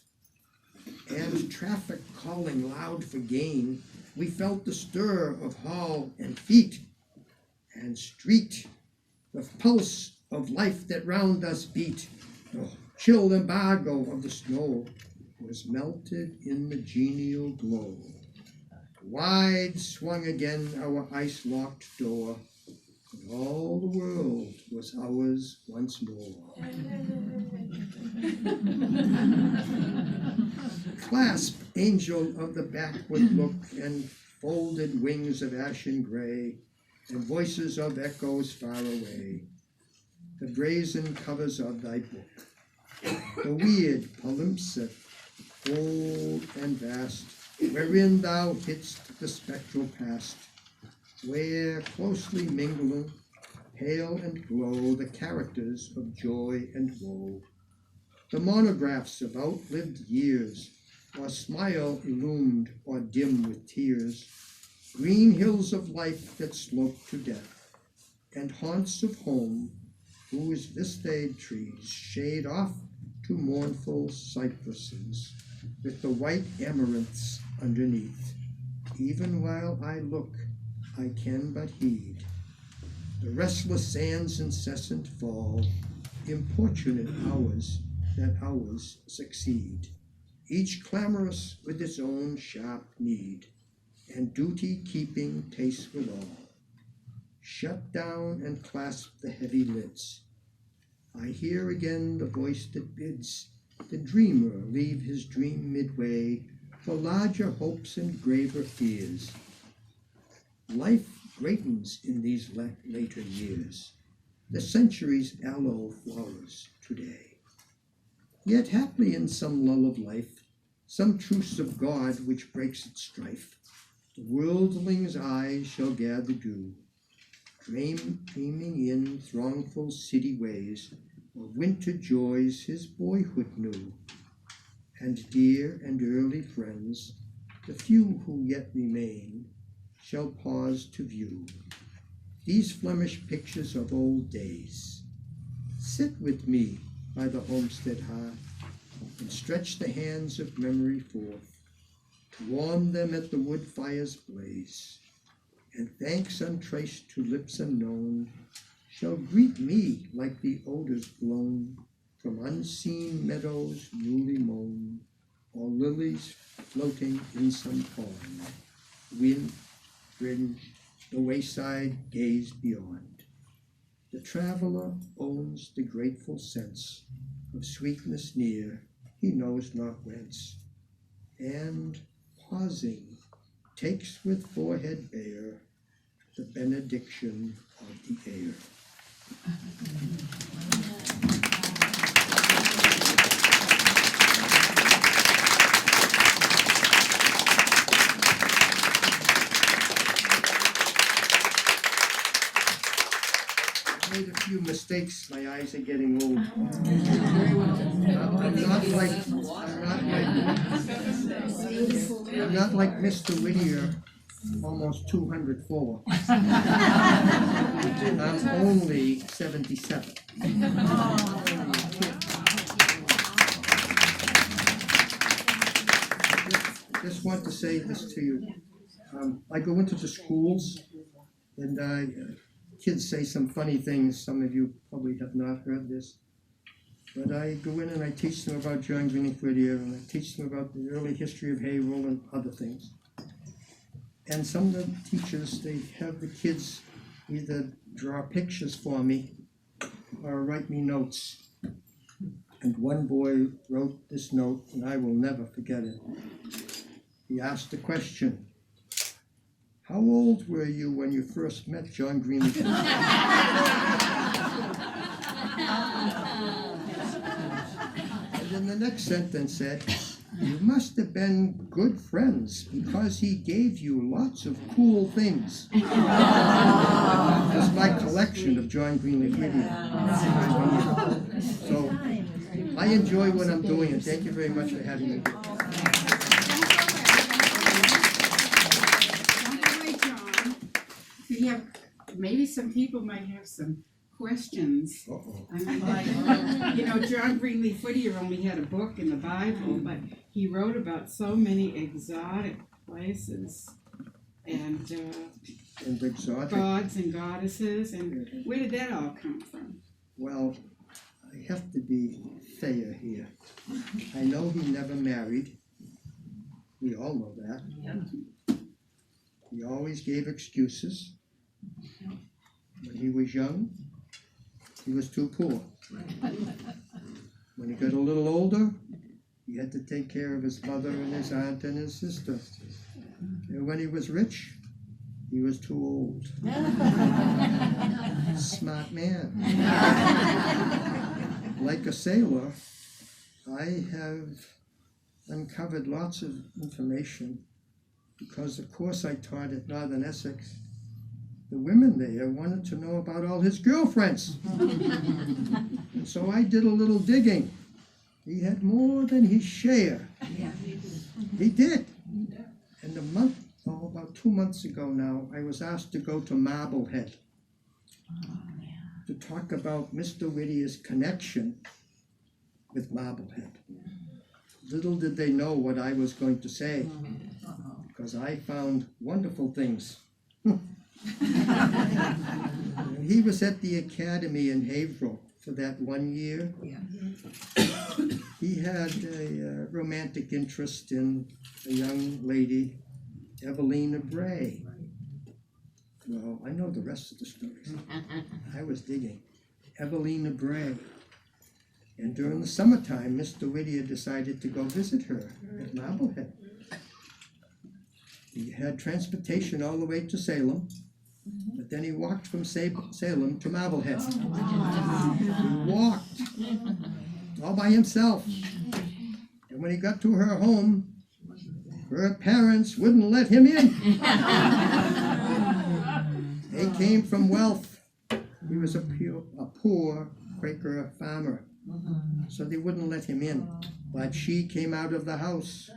And traffic calling loud for gain, we felt the stir of hall and feet and street, the pulse of life that round us beat. The chill embargo of the snow was melted in the genial glow. Wide swung again our ice-locked door, and all the world was ours once more. Clasp, angel of the backward look, and folded wings of ashen gray, and voices of echoes far away, the brazen covers of thy book, the weird palimpsest, old and vast, wherein thou hidst the spectral past, where closely mingling, pale and glow, the characters of joy and woe, the monographs of outlived years, or smile illumed or dim with tears, green hills of life that slope to death, and haunts of home whose vista'd trees shade off to mournful cypresses, with the white amaranths underneath. Even while I look, I can but heed the restless sand's incessant fall, importunate hours that hours succeed, each clamorous with its own sharp need, and duty-keeping taste withal. Shut down and clasp the heavy lids. I hear again the voice that bids, the dreamer leave his dream midway for larger hopes and graver fears. Life greatens in these later years. The century's aloe flowers today. Yet haply in some lull of life, some truce of God which breaks its strife, the worldling's eyes shall gather dew, dreaming in throngful city ways of winter joys his boyhood knew. And dear and early friends, the few who yet remain, shall pause to view these Flemish pictures of old days. Sit with me by the homestead hearth, and stretch the hands of memory forth, to warm them at the wood fire's blaze, and thanks untraced to lips unknown shall greet me like the odors blown from unseen meadows newly mown, or lilies floating in some pond. Wind fringe the wayside gaze beyond. The traveler owns the grateful sense of sweetness near, he knows not whence, and pausing takes with forehead bare the benediction of the air. I made a few mistakes. My eyes are getting old. I'm not like Mr. Whittier, almost 204. I'm only 77. Just want to say this to you. I go into the schools and kids say some funny things. Some of you probably have not heard this. But I go in and I teach them about John Greenleaf Whittier, and I teach them about the early history of Haverhill and other things. And some of the teachers, they have the kids either draw pictures for me or write me notes. And one boy wrote this note, and I will never forget it. He asked the question, "How old were you when you first met John Greenleaf?" And then the next sentence said, "You must have been good friends because he gave you lots of cool things." That's my collection of John Greenleaf Whittier. So I enjoy what I'm doing, and thank you very much for having me. We have, maybe some people might have some questions. Uh-oh. I mean, like, John Greenleaf Whittier only had a book in the Bible, but he wrote about so many exotic places and Exotic. gods and goddesses, and where did that all come from? Well, I have to be fair here. I know he never married. We all know that. He always gave excuses. When he was young, he was too poor. When he got a little older, he had to take care of his mother and his aunt and his sister. And when he was rich, he was too old. Smart man. Like a sailor, I have uncovered lots of information because the course I taught at Northern Essex, the women there wanted to know about all his girlfriends. And so I did a little digging. He had more than his share. He did. And about 2 months ago now, I was asked to go to Marblehead to talk about Mr. Whittier's connection with Marblehead. Little did they know what I was going to say, because I found wonderful things. He was at the academy in Haverhill for that 1 year. He had a romantic interest in a young lady, Evelina Bray. Well, I know the rest of the stories. I was digging. Evelina Bray. And during the summertime, Mr. Whittier decided to go visit her at Marblehead. He had transportation all the way to Salem, but then he walked from Salem to Marblehead. He walked all by himself. And when he got to her home, her parents wouldn't let him in. They came from wealth. He was a poor Quaker farmer, so they wouldn't let him in. But she came out of the house,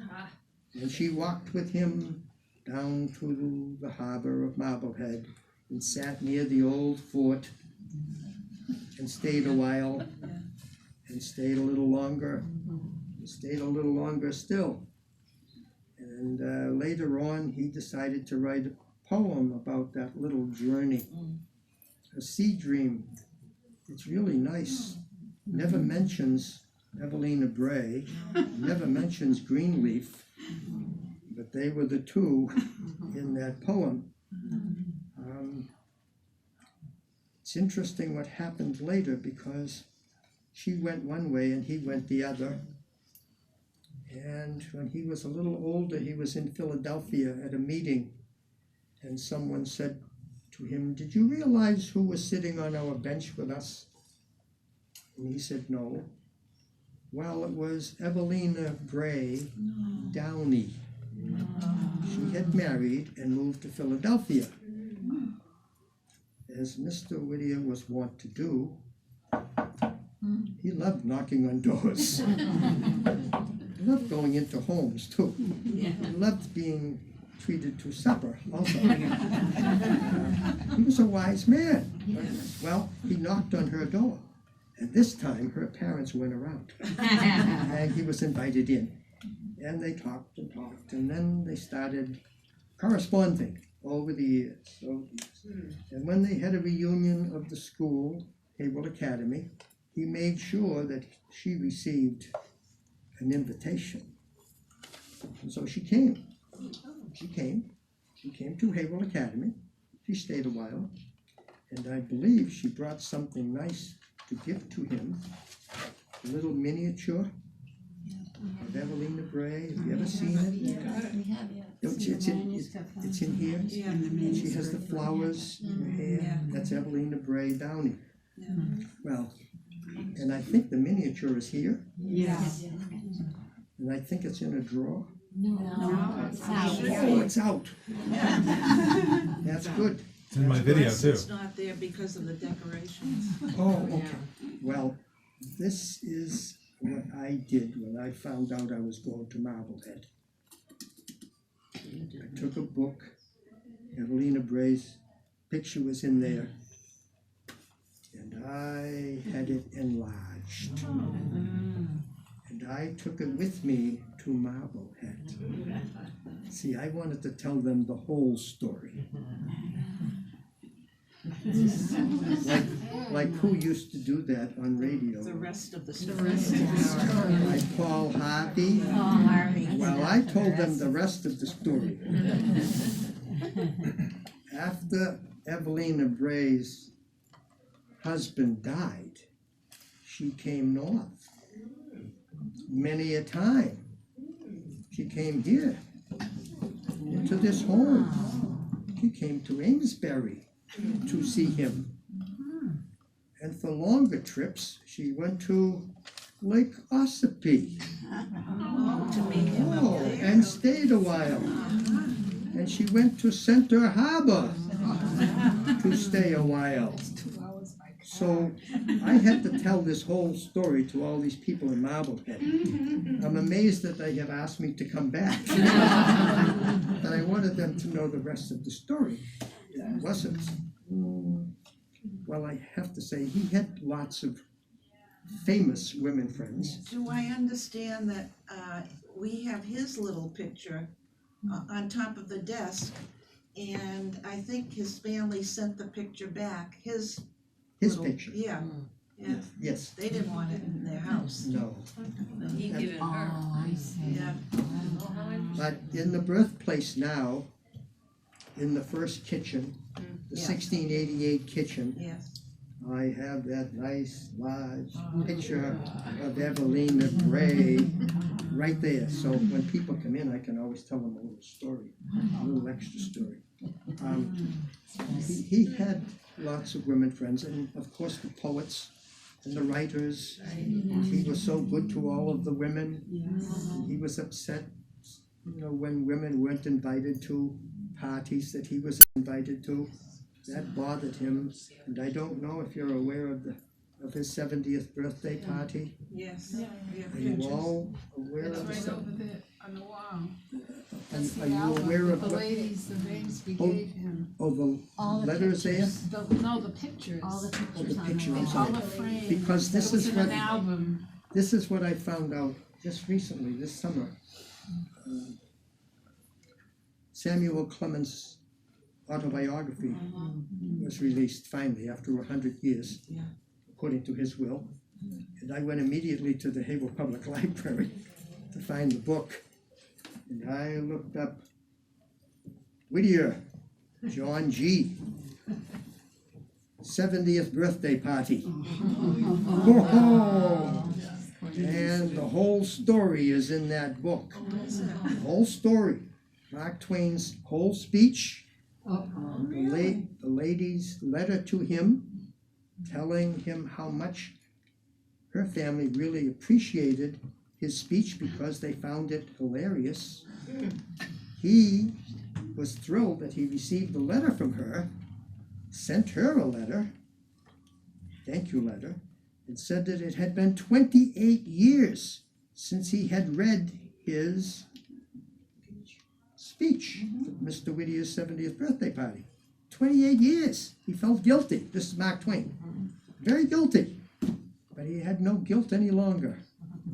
and she walked with him down to the harbor of Marblehead and sat near the old fort and stayed a while and stayed a little longer and stayed a little longer still. And later on, he decided to write a poem about that little journey, a sea dream. It's really nice. Never mentions Evelina Bray, never mentions Greenleaf, but they were the two in that poem. It's interesting what happened later, because she went one way and he went the other. And when he was a little older, he was in Philadelphia at a meeting, and someone said to him, "Did you realize who was sitting on our bench with us?" And he said, "No." Well, it was Evelina Bray Downey. She had married and moved to Philadelphia. As Mr. Whittier was wont to do, he loved knocking on doors. He loved going into homes, too. He loved being treated to supper, also. He was a wise man. Well, he knocked on her door, and this time her parents went around, and he was invited in. And they talked, and then they started corresponding over the years. And when they had a reunion of the school, Haverhill Academy, he made sure that she received an invitation. And so she came. She came to Haverhill Academy. She stayed a while, and I believe she brought something nice to give to him, a little miniature of Evelina Bray. Have you ever seen it? It's in here. She has the flowers in her hair. That's Evelina Bray Downey. Well, and I think the miniature is here. Yes. And I think it's in a drawer. No, it's out. Oh, it's out. That's good. It's in my video too. It's not there because of the decorations. Oh, okay. Well, this is what I did when I found out I was going to Marblehead. I took a book. Evelina Bray's picture was in there, and I had it enlarged. And I took it with me to Marblehead. See, I wanted to tell them the whole story. Like who used to do that on radio? The rest of the story. Like Paul Harvey. Well, I told them the rest of the story. After Evelina Bray's husband died, she came north many a time. She came here into this home. She came to Amesbury to see him. And for longer trips, she went to Lake Ossipee. To meet him up there. And stayed a while. And she went to Center Harbor to stay a while. So I had to tell this whole story to all these people in Marblehead. I'm amazed that they have asked me to come back. But I wanted them to know the rest of the story. It wasn't. Well, I have to say, he had lots of famous women friends. Do I understand that we have his little picture on top of the desk, and I think his family sent the picture back, his Picture. Yeah, yeah. Yes. They didn't want it in their house. No. He given her. Oh, I see. Yeah. But in the birthplace now, in the first kitchen, the Yeah. 1688 kitchen, Yes. I have that nice large picture of Evelina Gray right there. So when people come in, I can always tell them a little story, a little extra story. He had lots of women friends, and of course the poets and the writers. He was so good to all of the women. He was upset, when women weren't invited to parties that he was invited to. That bothered him, and I don't know if you're aware of his 70th birthday party. Yes. We have Are you pictures. all aware It's of right this? over there on the wall. Are you aware of The what, ladies, the Amesbury Oh. gave him. the All the letters there? pictures. No, the pictures. All the Oh, pictures the on picture, the I'm wall. sorry. All the frames. Because this It was is in an what, album. this is what I found out just recently, this summer. Samuel Clemens' autobiography was released finally after 100 years, according to his will. And I went immediately to the Haverhill Public Library to find the book. And I looked up Whittier, John G. 70th birthday party. Oh, and the whole story is in that book. The whole story. Mark Twain's whole speech, the lady's letter to him, telling him how much her family really appreciated his speech because they found it hilarious. He was thrilled that he received a letter from her, sent her a letter, thank you letter, and said that it had been 28 years since he had read his speech at Mr. Whittier's 70th birthday party. 28 years. He felt guilty. This is Mark Twain. Very guilty. But he had no guilt any longer.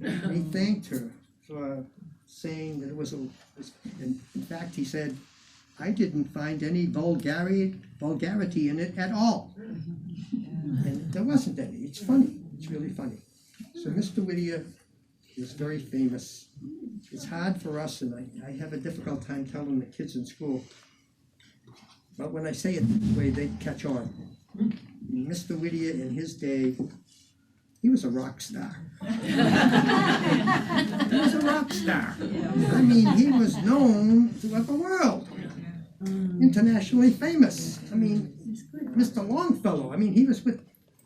And he thanked her for saying that it was in fact, he said, I didn't find any vulgarity in it at all. And there wasn't any. It's funny. It's really funny. So Mr. Whittier is very famous. It's hard for us, and I have a difficult time telling the kids in school. But when I say it the way they catch on. Mr. Whittier in his day, he was a rock star. He was a rock star. I mean, he was known throughout the world. Internationally famous. I mean, Mr. Longfellow. I mean, he was with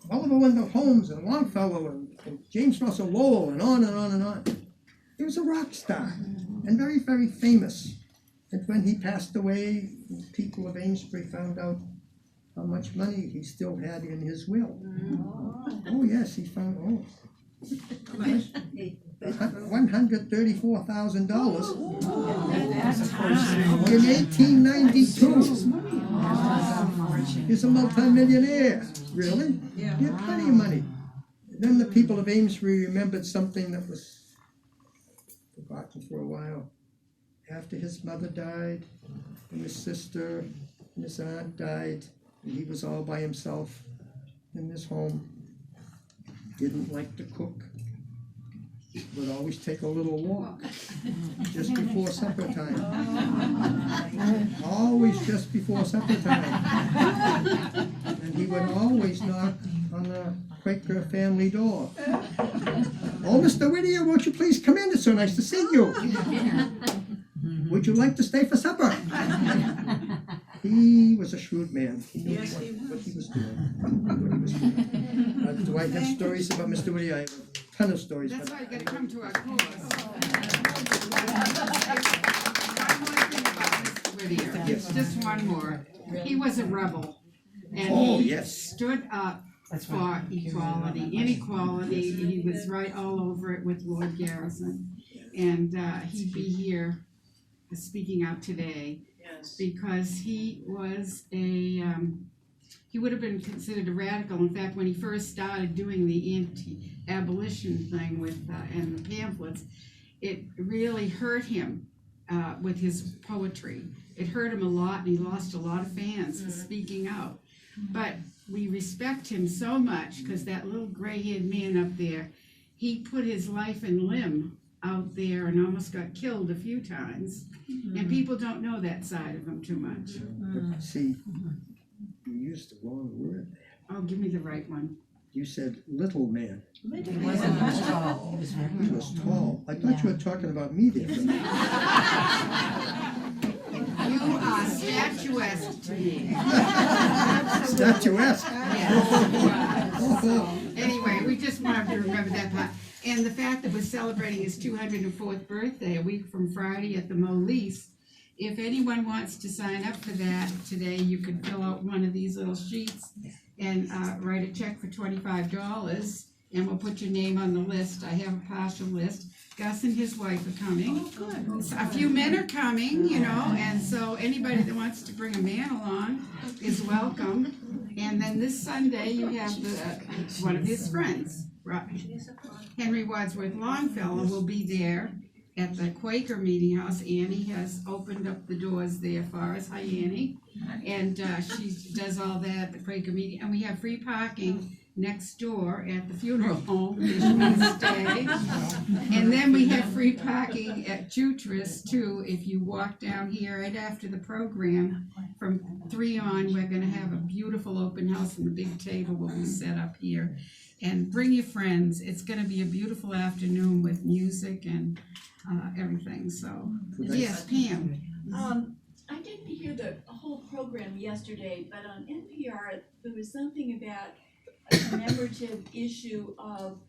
Oliver Wendell Holmes and Longfellow and James Russell Lowell and on and on and on. He was a rock star and very, very famous. And when he passed away, people of Amesbury found out how much money he still had in his will. Oh yes, he found, $134,000 in 1892. He's a multimillionaire, really? Yeah. He had plenty of money. And then the people of Amesbury remembered something that was forgotten for a while. After his mother died, and his sister and his aunt died, and he was all by himself in his home. Didn't like to cook. Would always take a little walk just before supper time. Always just before supper time. And he would always knock on the Quaker family door. Oh, Mr. Whittier, won't you please come in? It's so nice to see you. Would you like to stay for supper? He was a shrewd man. He knew Yes, he what was. he was doing. Do I have stories about Mr. Whittier? I have a ton of stories. That's but why you gotta come to our course. One more thing about Mr. Whittier, Yes. just one more. He was a rebel. And Oh, he yes. stood up for equality, inequality. He was right all over it with Lord Garrison. And he'd be here speaking out today because he was he would have been considered a radical. In fact, when he first started doing the anti-abolition thing and the pamphlets, it really hurt him with his poetry. It hurt him a lot, and he lost a lot of fans for speaking out. But we respect him so much because that little gray-haired man up there, he put his life and limb out there and almost got killed a few times. And people don't know that side of him too much. But see, you used the wrong word there. Oh, give me the right one. You said little man. He was tall. He was very He was tall. I thought you were talking about me there. You are statuesque to me. Statuesque. Yes. Anyway, we just wanted to remember that part. And the fact that we're celebrating his 204th birthday a week from Friday at the Molise. If anyone wants to sign up for that today, you can fill out one of these little sheets and write a check for $25, and we'll put your name on the list. I have a partial list. Gus and his wife are coming. A few men are coming, you know, and so anybody that wants to bring a man along is welcome. And then this Sunday, you have one of his friends, Henry Wadsworth Longfellow, will be there at the Quaker Meeting House. Annie has opened up the doors there for us. Hi, Annie. And she does all that at the Quaker Meeting. And we have free parking next door at the funeral home, if you want to stay. And then we have free parking at Jutras too. If you walk down here right after the program, from 3 on, we're gonna have a beautiful open house and the big table will be set up here. And bring your friends. It's gonna be a beautiful afternoon with music and everything, so. Yes, Pam. I didn't hear the whole program yesterday, but on NPR, there was something about a commemorative issue of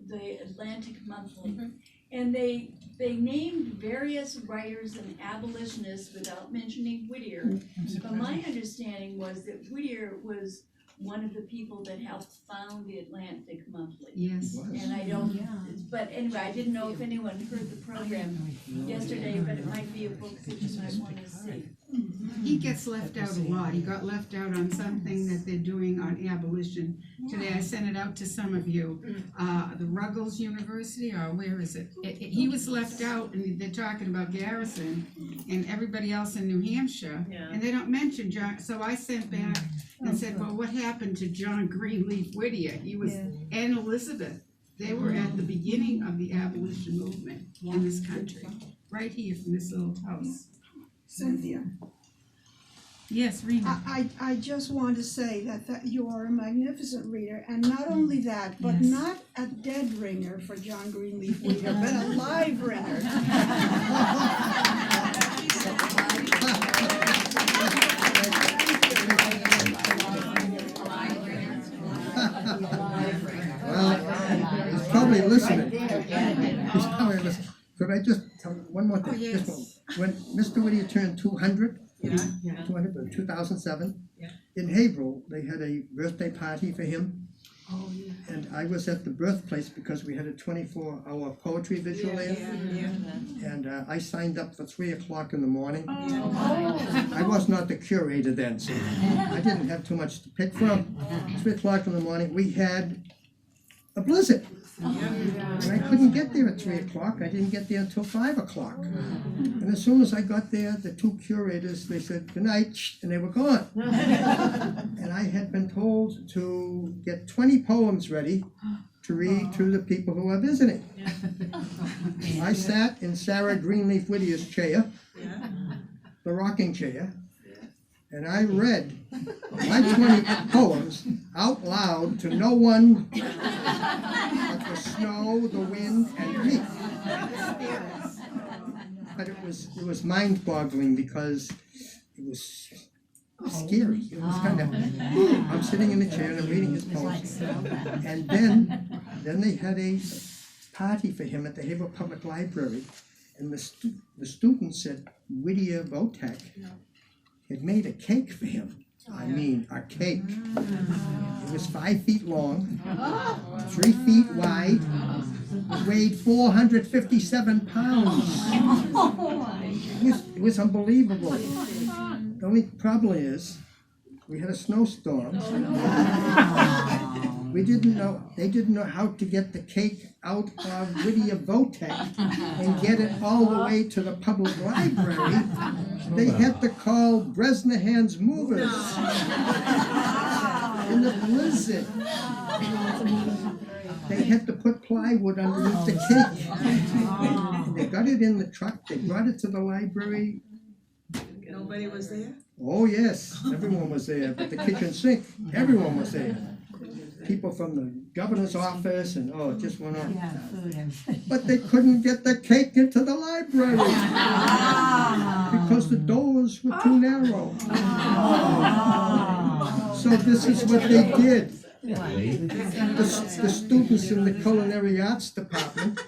the Atlantic Monthly. And they named various writers and abolitionists without mentioning Whittier. But my understanding was that Whittier was one of the people that helped found the Atlantic Monthly. Yes. And I don't, but anyway, I didn't know if anyone heard the program yesterday, but it might be a book that you might want to see. He gets left out a lot. He got left out on something that they're doing on abolition today. I sent it out to some of you. The Ruggles University, or where is it? He was left out, and they're talking about Garrison and everybody else in New Hampshire, and they don't mention John. So I sent back and said, well, what happened to John Greenleaf Whittier? He was, and Elizabeth. They were at the beginning of the abolition movement in this country, right here from this little house. Cynthia, Yes, Rena. I just want to say that you are a magnificent reader, and not only that, but not a dead ringer for John Greenleaf Whittier, but a live ringer. Well, he's probably listening. He's probably listening. Could I just tell one more thing? Oh, yes. Just one. When Mr. Whittier turned 200, 2007, in Haverhill, they had a birthday party for him. Oh, yeah. And I was at the birthplace because we had a 24-hour poetry vigil there. And I signed up for 3 o'clock in the morning. I was not the curator then, so I didn't have too much to pick from. 3 o'clock in the morning, we had a blizzard. And I couldn't get there at 3 o'clock. I didn't get there until 5 o'clock. And as soon as I got there, the 2 curators, they said, good night, and they were gone. And I had been told to get 20 poems ready to read to the people who are visiting. I sat in Sarah Greenleaf Whittier's chair, the rocking chair, and I read my 20 poems out loud to no one but the snow, the wind, and me. But it was mind-boggling because it was scary. It was kind of, I'm sitting in the chair and I'm reading his poems. And then they had a party for him at the Haverhill Public Library, and the students said Whittier Votek had made a cake for him. I mean, a cake. It was 5 feet long, 3 feet wide, weighed 457 pounds. It was unbelievable. The only problem is, we had a snowstorm. They didn't know how to get the cake out of Whittier Votek and get it all the way to the public library. They had to call Bresnahan's movers in the blizzard. They had to put plywood underneath the cake. And they got it in the truck, they brought it to the library. Nobody was there? Oh, yes, everyone was there, but the kitchen sink, everyone was there. People from the governor's office and, oh, it just went on. Yeah, food and. But they couldn't get the cake into the library because the doors were too narrow. So this is what they did. The students in the culinary arts department,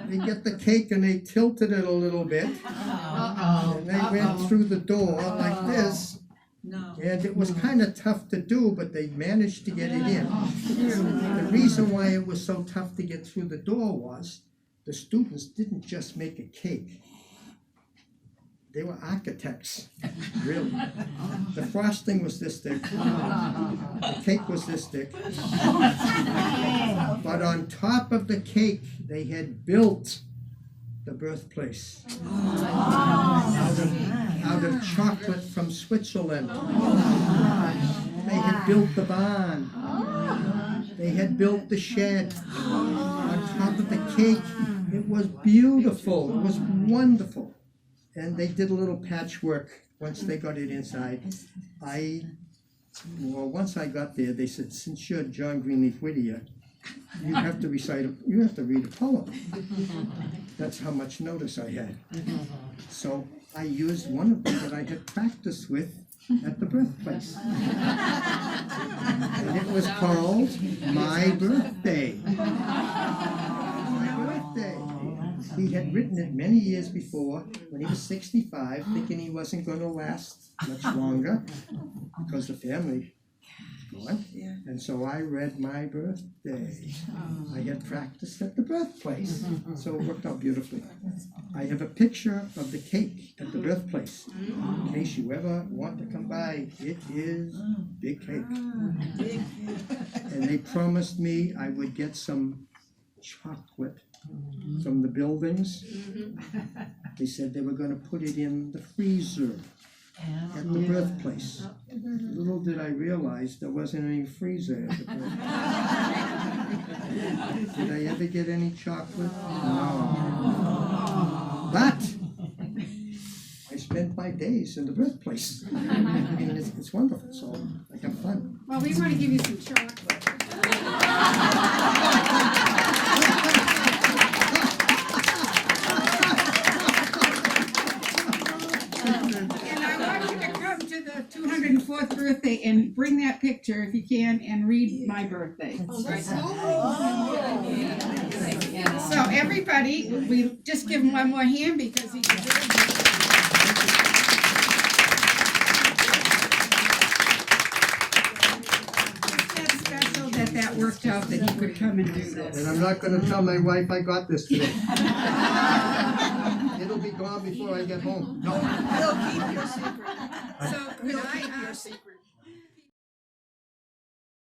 they get the cake and they tilted it a little bit. And they went through the door like this. No. And it was kind of tough to do, but they managed to get it in. The reason why it was so tough to get through the door was the students didn't just make a cake. They were architects, really. The frosting was this thick. The cake was this thick. But on top of the cake, they had built the birthplace out of chocolate from Switzerland. They had built the barn. They had built the shed. On top of the cake, it was beautiful. It was wonderful. And they did a little patchwork once they got it inside. Once I got there, they said, since you're John Greenleaf Whittier, you have to read a poem. That's how much notice I had. So I used one of them that I had practiced with at the birthplace. And it was called My Birthday. My Birthday. He had written it many years before when he was 65, thinking he wasn't going to last much longer because the family was gone. Yeah. And so I read My Birthday. I had practiced at the birthplace, so it worked out beautifully. I have a picture of the cake at the birthplace. In case you ever want to come by, it is big cake. Big. And they promised me I would get some chocolate from the buildings. They said they were going to put it in the freezer at the birthplace. Little did I realize there wasn't any freezer at the birthplace. Did I ever get any chocolate? No. But I spent my days in the birthplace. I mean, it's wonderful, so I have fun. Well, we want to give you some chocolate. And I want you to come to the 204th birthday and bring that picture if you can and read My Birthday. So everybody, we just give him one more hand because he deserves it. That worked out that he could come and do this. And I'm not going to tell my wife I got this today. It'll be gone before I get home. No. He'll keep your secret. So could He'll I keep your ask secret.